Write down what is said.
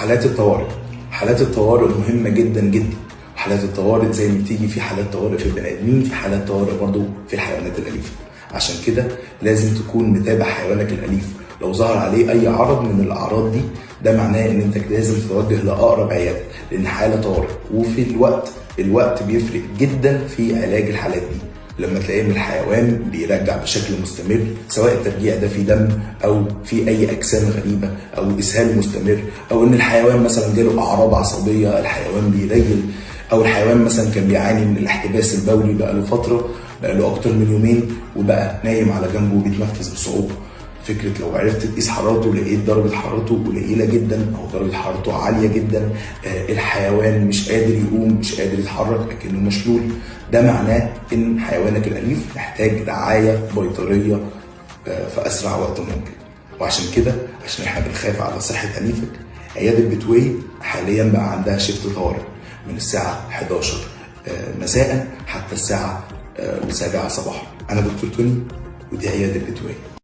حالات الطوارئ. حالات الطوارئ مهمة جدا جدا. حالات الطوارئ زي ما بتيجي في حالات طوارئ في البني ادمين، في حالات طوارئ برضو في الحيوانات الاليفه. عشان كده لازم تكون متابع حيوانك الاليف. لو ظهر عليه اي عرض من الاعراض دي، ده معناه ان انت لازم تتوجه لاقرب عياده، لان حاله طوارئ. وفي الوقت بيفرق جدا في علاج الحالات دي. لما تلاقي ان الحيوان بيرجع بشكل مستمر، سواء الترجيع ده في دم او في اي اجسام غريبه او اسهال مستمر، او ان الحيوان مثلا جاله اعراض عصبيه، الحيوان بيريل، او الحيوان مثلا كان بيعاني من الاحتباس البولي بقاله فتره، بقاله اكتر من يومين وبقى نايم على جنبه وبيتنفس بصعوبه. فكره لو عرفت تقيس حرارته لقيت درجه حرارته قليله جدا او درجه حرارته عاليه جدا، الحيوان مش قادر يقوم، مش قادر يتحرك، اكنه مشلول، ده معناه ان حيوانك الاليف محتاج رعايه بيطريه في اسرع وقت ممكن. وعشان كده، عشان احنا بنخاف على صحه اليفك، عياده بتواي حاليا بقى عندها شيفت طوارئ من الساعه 11 مساء حتى الساعه 7 صباحا. انا دكتور توني ودي عياده بتواي.